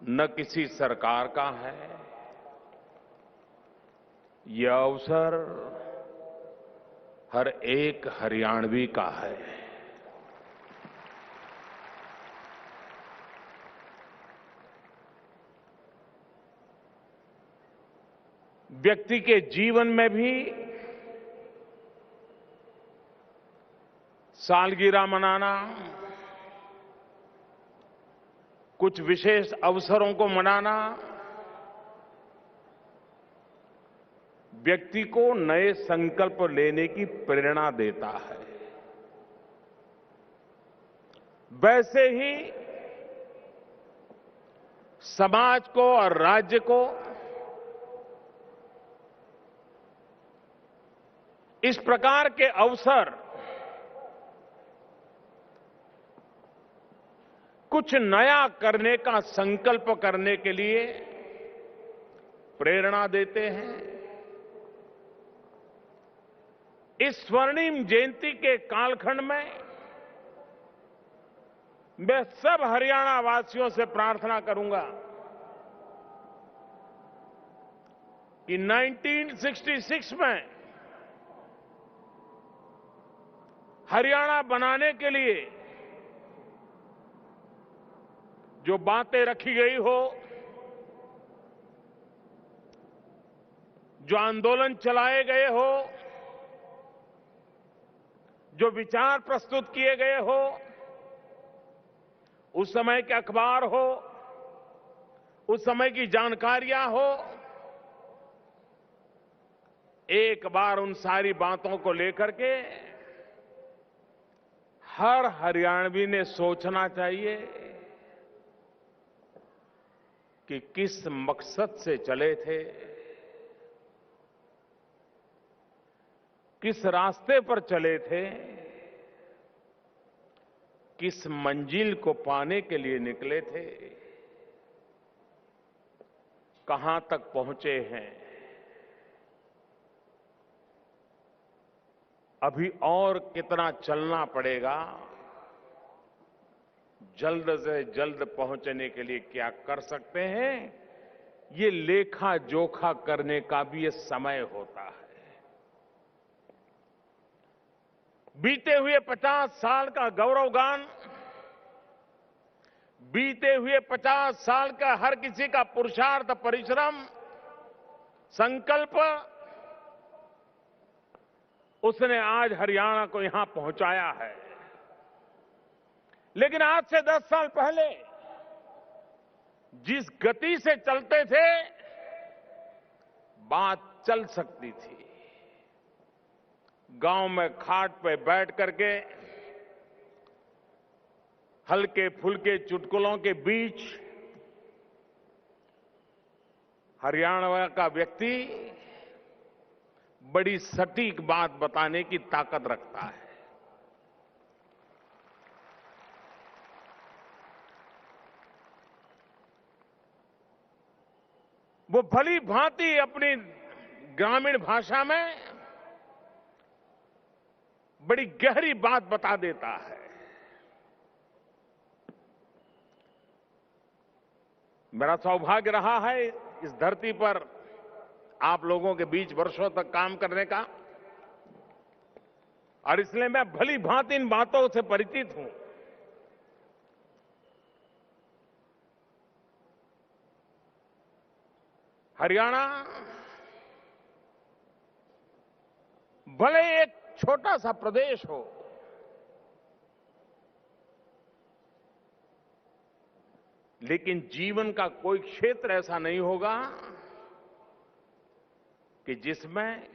न किसी सरकार का है। यह अवसर हर एक हरियाणवी का है। व्यक्ति के जीवन में भी सालगिरह मनाना, कुछ विशेष अवसरों को मनाना व्यक्ति को नए संकल्प लेने की प्रेरणा देता है। वैसे ही समाज को और राज्य को इस प्रकार के अवसर कुछ नया करने का संकल्प करने के लिए प्रेरणा देते हैं। इस स्वर्णिम जयंती के कालखंड में मैं सब हरियाणा वासियों से प्रार्थना करूंगा कि 1966 में हरियाणा बनाने के लिए जो बातें रखी गई हो, जो आंदोलन चलाए गए हो, जो विचार प्रस्तुत किए गए हो, उस समय के अखबार हो, उस समय की जानकारियां हो, एक बार उन सारी बातों को लेकर के हर हरियाणवी ने सोचना चाहिए कि किस मकसद से चले थे, किस रास्ते पर चले थे, किस मंजिल को पाने के लिए निकले थे, कहां तक पहुंचे हैं। अभी और कितना चलना पड़ेगा, जल्द से जल्द पहुंचने के लिए क्या कर सकते हैं, ये लेखा जोखा करने का भी ये समय होता है। बीते हुए 50 साल का गौरवगान, बीते हुए 50 साल का हर किसी का पुरुषार्थ, परिश्रम, संकल्प, उसने आज हरियाणा को यहां पहुंचाया है। लेकिन आज से 10 साल पहले जिस गति से चलते थे, बात चल सकती थी। गांव में खाट पे बैठ करके हल्के फुल्के चुटकुलों के बीच हरियाणा का व्यक्ति बड़ी सटीक बात बताने की ताकत रखता है। वो भली भांति अपनी ग्रामीण भाषा में बड़ी गहरी बात बता देता है। मेरा सौभाग्य रहा है इस धरती पर आप लोगों के बीच वर्षों तक काम करने का, और इसलिए मैं भली भांति इन बातों से परिचित हूं। हरियाणा भले एक छोटा सा प्रदेश हो, लेकिन जीवन का कोई क्षेत्र ऐसा नहीं होगा कि जिसमें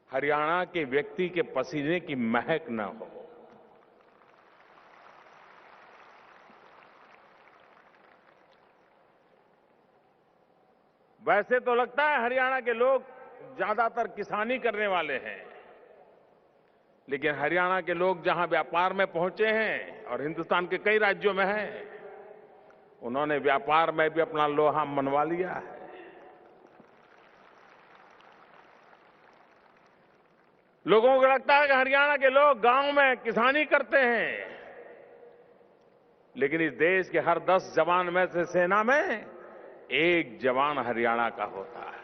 हरियाणा के व्यक्ति के पसीने की महक न हो। वैसे तो लगता है हरियाणा के लोग ज्यादातर किसानी करने वाले हैं, लेकिन हरियाणा के लोग जहां व्यापार में पहुंचे हैं और हिंदुस्तान के कई राज्यों में हैं, उन्होंने व्यापार में भी अपना लोहा मनवा लिया है। लोगों को लगता है कि हरियाणा के लोग गांव में किसानी करते हैं, लेकिन इस देश के हर 10 जवान में से सेना में एक जवान हरियाणा का होता है।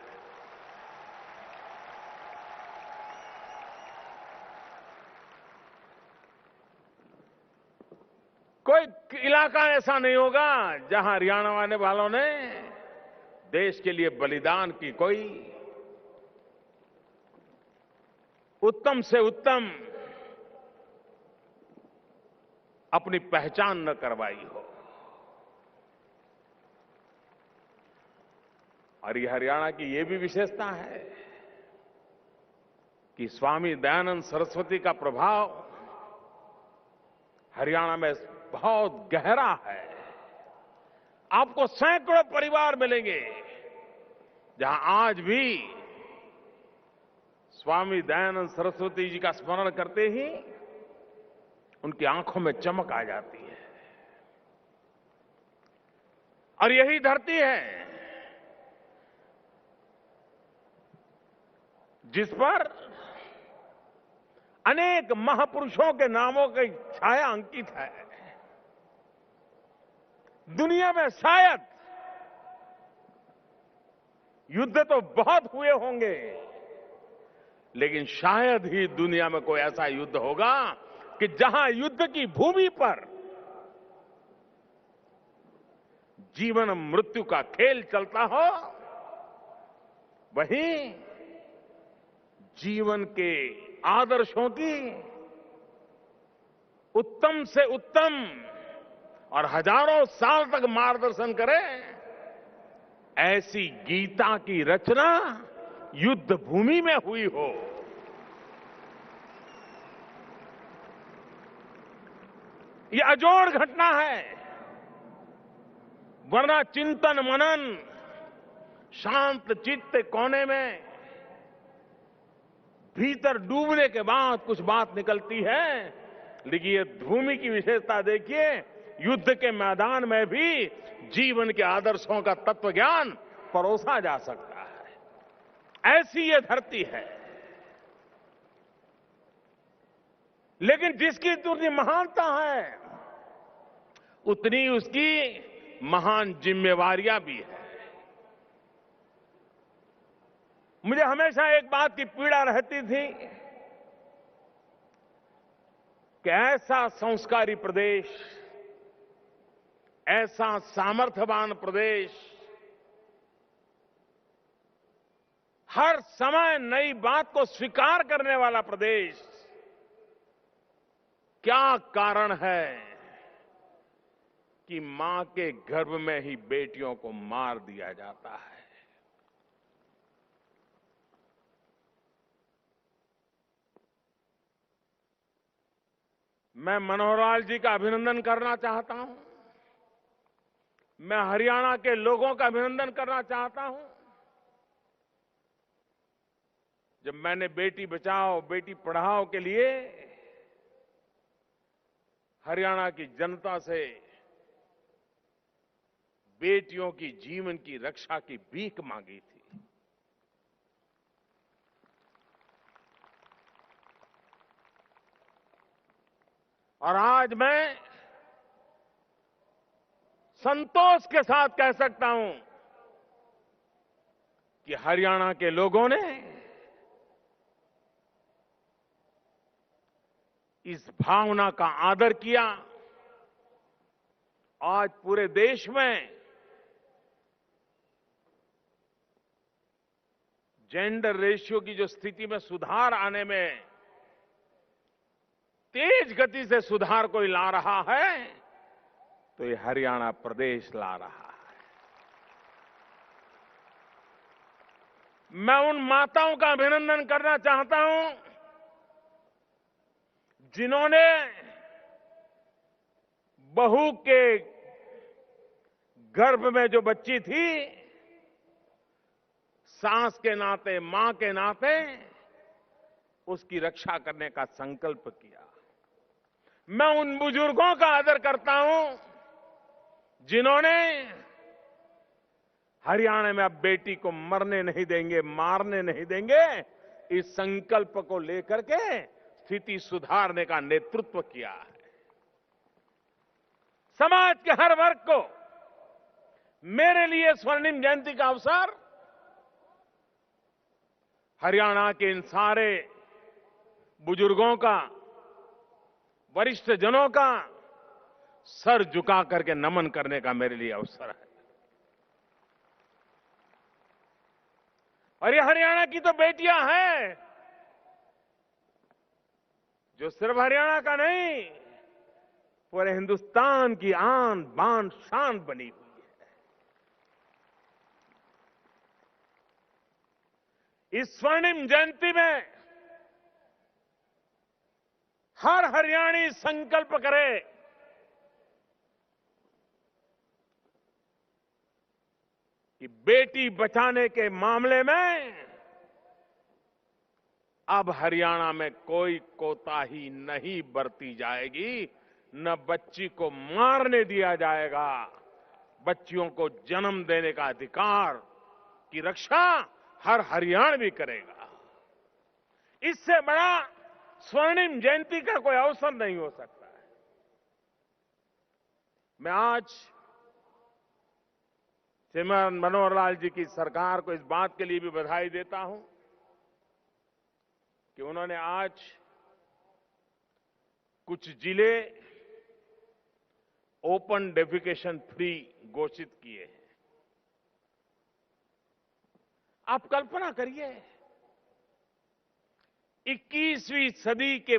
कोई इलाका ऐसा नहीं होगा जहां हरियाणा आने वालों ने देश के लिए बलिदान की कोई उत्तम से उत्तम अपनी पहचान न करवाई हो। और ये हरियाणा की ये भी विशेषता है कि स्वामी दयानंद सरस्वती का प्रभाव हरियाणा में बहुत गहरा है। आपको सैकड़ों परिवार मिलेंगे जहां आज भी स्वामी दयानंद सरस्वती जी का स्मरण करते ही उनकी आंखों में चमक आ जाती है। और यही धरती है जिस पर अनेक महापुरुषों के नामों की छाया अंकित है। दुनिया में शायद युद्ध तो बहुत हुए होंगे, लेकिन शायद ही दुनिया में कोई ऐसा युद्ध होगा कि जहां युद्ध की भूमि पर जीवन मृत्यु का खेल चलता हो, वहीं जीवन के आदर्शों की उत्तम से उत्तम और हजारों साल तक मार्गदर्शन करे, ऐसी गीता की रचना युद्ध भूमि में हुई हो। ये अजोड़ घटना है, वरना चिंतन मनन शांत चित्त कोने में भीतर डूबने के बाद कुछ बात निकलती है। लेकिन ये भूमि की विशेषता देखिए, युद्ध के मैदान में भी जीवन के आदर्शों का तत्व ज्ञान परोसा जा सकता है। ऐसी ये धरती है। लेकिन जिसकी जितनी महानता है उतनी उसकी महान जिम्मेवारियां भी है। मुझे हमेशा एक बात की पीड़ा रहती थी कि ऐसा संस्कारी प्रदेश, ऐसा सामर्थ्यवान प्रदेश, हर समय नई बात को स्वीकार करने वाला प्रदेश, क्या कारण है कि मां के गर्भ में ही बेटियों को मार दिया जाता है? मैं मनोहर लाल जी का अभिनंदन करना चाहता हूं। मैं हरियाणा के लोगों का अभिनंदन करना चाहता हूं। जब मैंने बेटी बचाओ बेटी पढ़ाओ के लिए हरियाणा की जनता से बेटियों की जीवन की रक्षा की भीख मांगी थी, और आज मैं संतोष के साथ कह सकता हूं कि हरियाणा के लोगों ने इस भावना का आदर किया। आज पूरे देश में जेंडर रेशियो की जो स्थिति में सुधार आने में तेज गति से सुधार कोई ला रहा है तो ये हरियाणा प्रदेश ला रहा है। मैं उन माताओं का अभिनंदन करना चाहता हूं जिन्होंने बहू के गर्भ में जो बच्ची थी, सास के नाते, मां के नाते उसकी रक्षा करने का संकल्प किया। मैं उन बुजुर्गों का आदर करता हूं जिन्होंने हरियाणा में अब बेटी को मरने नहीं देंगे, मारने नहीं देंगे, इस संकल्प को लेकर के स्थिति सुधारने का नेतृत्व किया है। समाज के हर वर्ग को मेरे लिए स्वर्णिम जयंती का अवसर हरियाणा के इन सारे बुजुर्गों का, वरिष्ठ जनों का सर झुका करके नमन करने का मेरे लिए अवसर है। और ये हरियाणा की तो बेटियां हैं जो सिर्फ हरियाणा का नहीं, पूरे हिंदुस्तान की आन बान शान बनी हुई है। इस स्वर्णिम जयंती में हर हरियाणी संकल्प करे कि बेटी बचाने के मामले में अब हरियाणा में कोई कोताही नहीं बरती जाएगी, न बच्ची को मारने दिया जाएगा। बच्चियों को जन्म देने का अधिकार की रक्षा हर हरियाणवी करेगा। इससे बड़ा स्वर्णिम जयंती का कोई अवसर नहीं हो सकता है। मैं आज श्रीमान मनोहर लाल जी की सरकार को इस बात के लिए भी बधाई देता हूं कि उन्होंने आज कुछ जिले ओपन डेफिकेशन फ्री घोषित किए हैं। आप कल्पना करिए, 21वीं सदी के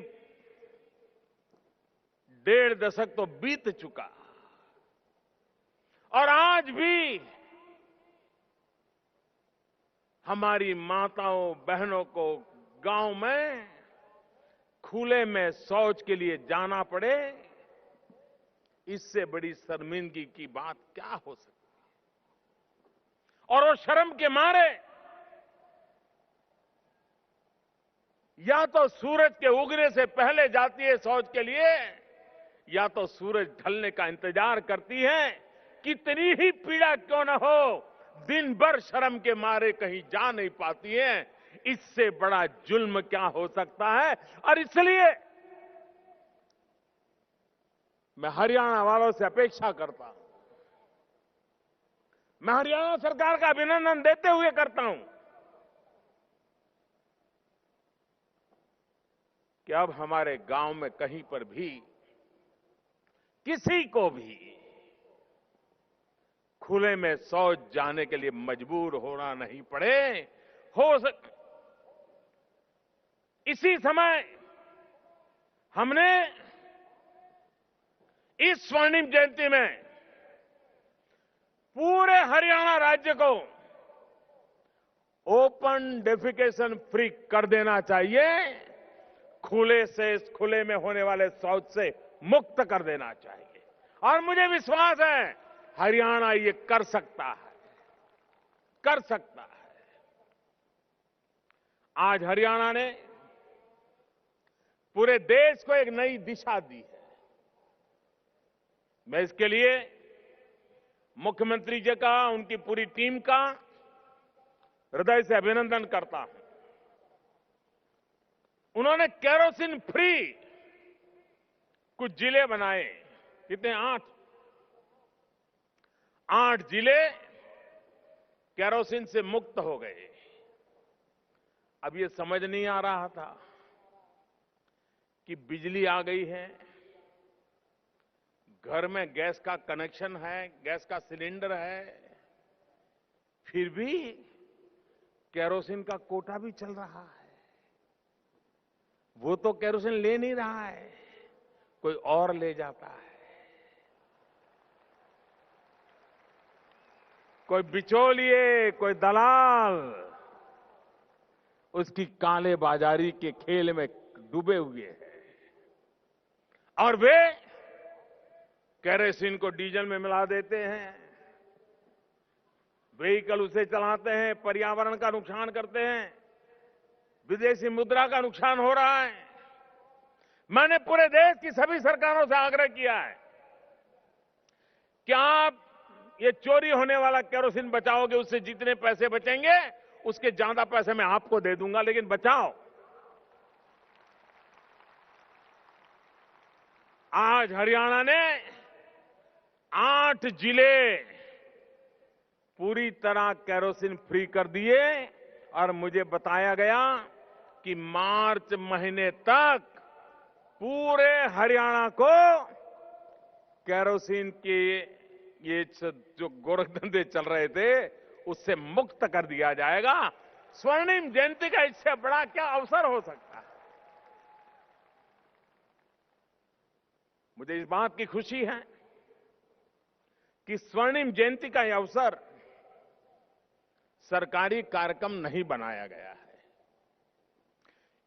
1.5 दशक तो बीत चुका और आज भी हमारी माताओं बहनों को गांव में खुले में शौच के लिए जाना पड़े, इससे बड़ी शर्मिंदगी की बात क्या हो सकती है। और वो शर्म के मारे या तो सूरज के उगने से पहले जाती है शौच के लिए, या तो सूरज ढलने का इंतजार करती है। कितनी ही पीड़ा क्यों न हो, दिन भर शर्म के मारे कहीं जा नहीं पाती है। इससे बड़ा जुल्म क्या हो सकता है। और इसलिए मैं हरियाणा वालों से अपेक्षा करता हूं, मैं हरियाणा सरकार का अभिनंदन देते हुए करता हूं कि अब हमारे गांव में कहीं पर भी किसी को भी खुले में शौच जाने के लिए मजबूर होना नहीं पड़े। इसी समय हमने इस स्वर्णिम जयंती में पूरे हरियाणा राज्य को ओपन डेफिकेशन फ्री कर देना चाहिए। खुले में होने वाले शौच से मुक्त कर देना चाहिए। और मुझे विश्वास है हरियाणा ये कर सकता है, कर सकता है। आज हरियाणा ने पूरे देश को एक नई दिशा दी है। मैं इसके लिए मुख्यमंत्री जी का, उनकी पूरी टीम का हृदय से अभिनंदन करता हूं। उन्होंने केरोसिन फ्री कुछ जिले बनाए। कितने? 8 जिले केरोसिन से मुक्त हो गए। अब ये समझ नहीं आ रहा था कि बिजली आ गई है, घर में गैस का कनेक्शन है, गैस का सिलेंडर है, फिर भी केरोसिन का कोटा भी चल रहा है। वो तो केरोसिन ले नहीं रहा है, कोई और ले जाता है। कोई बिचौलिए, कोई दलाल उसकी काले बाजारी के खेल में डूबे हुए हैं और वे केरोसिन को डीजल में मिला देते हैं, व्हीकल उसे चलाते हैं, पर्यावरण का नुकसान करते हैं, विदेशी मुद्रा का नुकसान हो रहा है। मैंने पूरे देश की सभी सरकारों से आग्रह किया है कि आप ये चोरी होने वाला केरोसिन बचाओगे, उससे जितने पैसे बचेंगे उसके ज्यादा पैसे मैं आपको दे दूंगा, लेकिन बचाओ। आज हरियाणा ने 8 जिले पूरी तरह केरोसिन फ्री कर दिए और मुझे बताया गया कि मार्च महीने तक पूरे हरियाणा को केरोसिन के ये जो गोरखधंधे चल रहे थे उससे मुक्त कर दिया जाएगा। स्वर्णिम जयंती का इससे बड़ा क्या अवसर हो सकता है। मुझे इस बात की खुशी है कि स्वर्णिम जयंती का यह अवसर सरकारी कार्यक्रम नहीं बनाया गया है।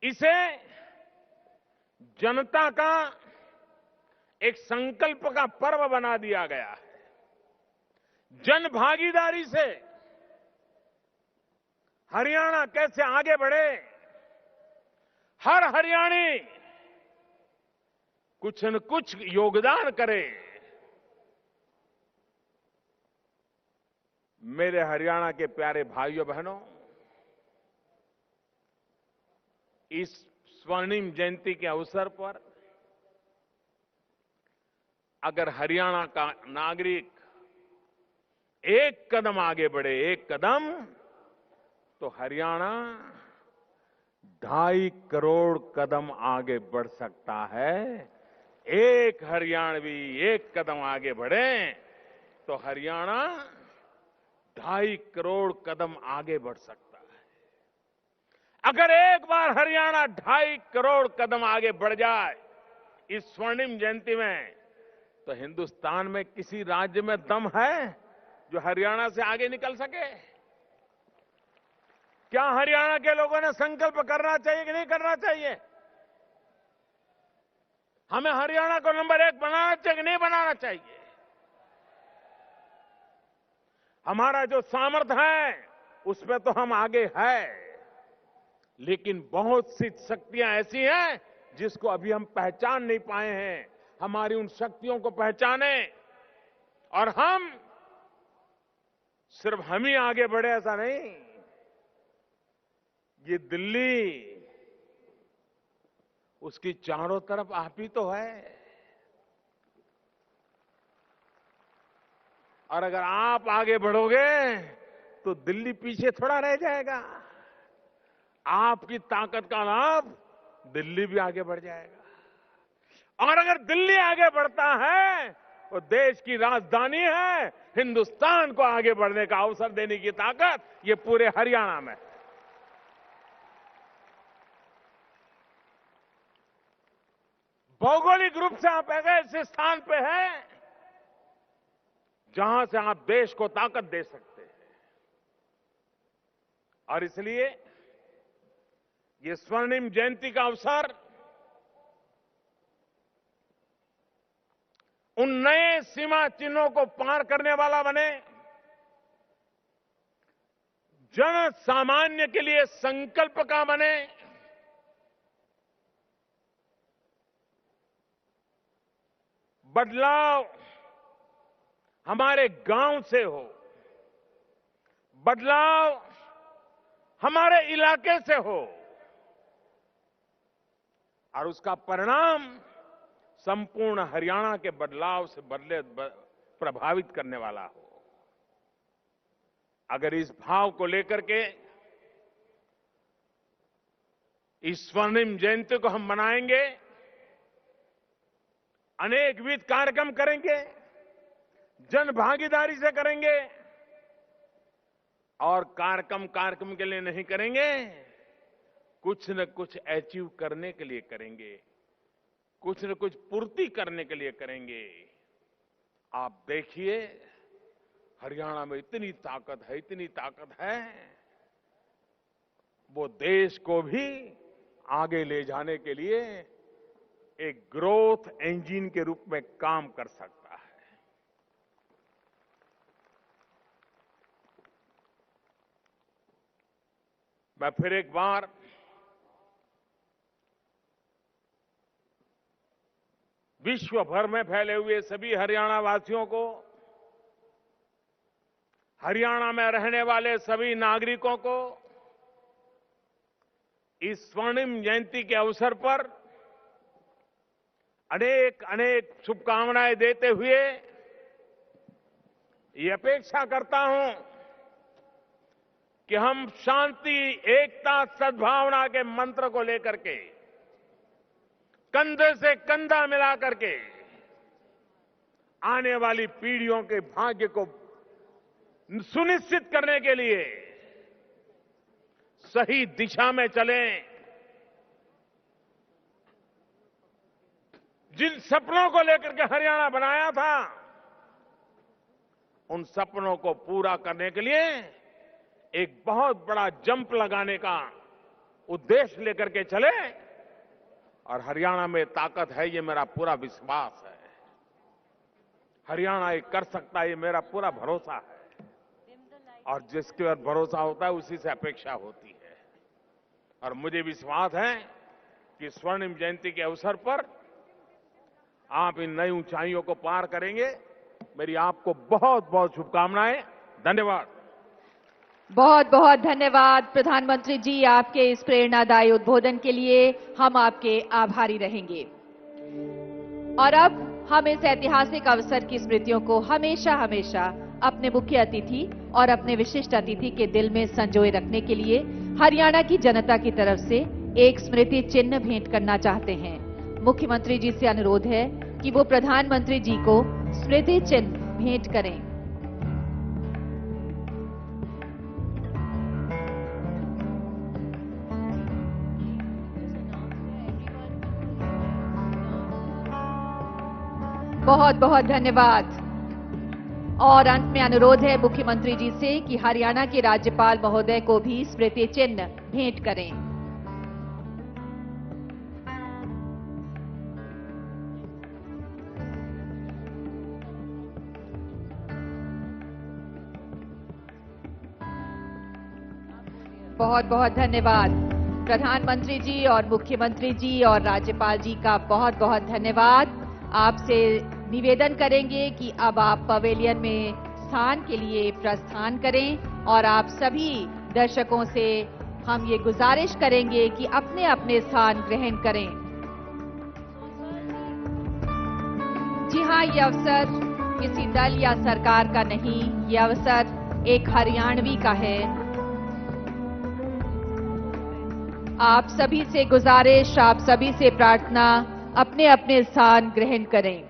इसे जनता का एक संकल्प का पर्व बना दिया गया है। जन भागीदारी से हरियाणा कैसे आगे बढ़े, हर हरियाणी कुछ न कुछ योगदान करे। मेरे हरियाणा के प्यारे भाइयों बहनों, इस स्वर्णिम जयंती के अवसर पर अगर हरियाणा का नागरिक एक कदम आगे बढ़े, एक कदम, तो हरियाणा 2.5 करोड़ कदम आगे बढ़ सकता है। एक हरियाणवी एक कदम आगे बढ़े तो हरियाणा 2.5 करोड़ कदम आगे बढ़ सकता है। अगर एक बार हरियाणा 2.5 करोड़ कदम आगे बढ़ जाए इस स्वर्णिम जयंती में, तो हिंदुस्तान में किसी राज्य में दम है जो हरियाणा से आगे निकल सके? क्या हरियाणा के लोगों ने संकल्प करना चाहिए कि नहीं करना चाहिए? हमें हरियाणा को नंबर 1 बनाना चाहिए कि नहीं बनाना चाहिए? हमारा जो सामर्थ्य है उसमें तो हम आगे हैं, लेकिन बहुत सी शक्तियां ऐसी हैं जिसको अभी हम पहचान नहीं पाए हैं। हमारी उन शक्तियों को पहचाने और हम सिर्फ हम ही आगे बढ़े ऐसा नहीं। ये दिल्ली, उसकी चारों तरफ आप ही तो है। और अगर आप आगे बढ़ोगे तो दिल्ली पीछे थोड़ा रह जाएगा। आपकी ताकत का लाभ दिल्ली भी आगे बढ़ जाएगा। और अगर दिल्ली आगे बढ़ता है तो देश की राजधानी है, हिंदुस्तान को आगे बढ़ने का अवसर देने की ताकत ये पूरे हरियाणा में। भौगोलिक रूप से आप ऐसे स्थान पे हैं जहां से आप देश को ताकत दे सकते हैं। और इसलिए ये स्वर्णिम जयंती का अवसर उन नए सीमा चिन्हों को पार करने वाला बने, जन सामान्य के लिए संकल्प का बने, बदलाव हमारे गांव से हो, बदलाव हमारे इलाके से हो और उसका परिणाम संपूर्ण हरियाणा के बदलाव से प्रभावित करने वाला हो। अगर इस भाव को लेकर के इस स्वर्णिम जयंती को हम मनाएंगे, अनेकविध कार्यक्रम करेंगे, जन भागीदारी से करेंगे और कार्यक्रम के लिए नहीं करेंगे, कुछ न कुछ अचीव करने के लिए करेंगे, कुछ न कुछ पूर्ति करने के लिए करेंगे। आप देखिए हरियाणा में इतनी ताकत है, इतनी ताकत है, वो देश को भी आगे ले जाने के लिए एक ग्रोथ इंजन के रूप में काम कर सकता है। मैं फिर एक बार विश्व भर में फैले हुए सभी हरियाणा वासियों को, हरियाणा में रहने वाले सभी नागरिकों को इस स्वर्णिम जयंती के अवसर पर अनेक अनेक शुभकामनाएं देते हुए ये अपेक्षा करता हूं कि हम शांति, एकता, सद्भावना के मंत्र को लेकर के कंधे से कंधा मिला करके आने वाली पीढ़ियों के भाग्य को सुनिश्चित करने के लिए सही दिशा में चलें। जिन सपनों को लेकर के हरियाणा बनाया था, उन सपनों को पूरा करने के लिए एक बहुत बड़ा जंप लगाने का उद्देश्य लेकर के चले और हरियाणा में ताकत है, ये मेरा पूरा विश्वास है। हरियाणा ये कर सकता है, ये मेरा पूरा भरोसा है। और जिसके ऊपर भरोसा होता है उसी से अपेक्षा होती है। और मुझे विश्वास है कि स्वर्णिम जयंती के अवसर पर आप इन नई ऊंचाइयों को पार करेंगे। मेरी आपको बहुत बहुत शुभकामनाएं। धन्यवाद। बहुत बहुत धन्यवाद प्रधानमंत्री जी, आपके इस प्रेरणादायी उद्बोधन के लिए हम आपके आभारी रहेंगे। और अब हम इस ऐतिहासिक अवसर की स्मृतियों को हमेशा हमेशा अपने मुख्य अतिथि और अपने विशिष्ट अतिथि के दिल में संजोए रखने के लिए हरियाणा की जनता की तरफ से एक स्मृति चिन्ह भेंट करना चाहते हैं। मुख्यमंत्री जी से अनुरोध है कि वो प्रधानमंत्री जी को स्मृति चिन्ह भेंट करें। बहुत बहुत धन्यवाद। और अंत में अनुरोध है मुख्यमंत्री जी से कि हरियाणा के राज्यपाल महोदय को भी स्मृति चिन्ह भेंट करें। बहुत बहुत धन्यवाद प्रधानमंत्री जी और मुख्यमंत्री जी और राज्यपाल जी का बहुत बहुत धन्यवाद। आपसे निवेदन करेंगे कि अब आप पवेलियन में स्थान के लिए प्रस्थान करें और आप सभी दर्शकों से हम ये गुजारिश करेंगे कि अपने अपने स्थान ग्रहण करें। जी हाँ, ये अवसर किसी दल या सरकार का नहीं, ये अवसर एक हरियाणवी का है। आप सभी से गुजारिश, आप सभी से प्रार्थना, अपने अपने स्थान ग्रहण करें।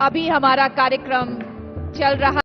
अभी हमारा कार्यक्रम चल रहा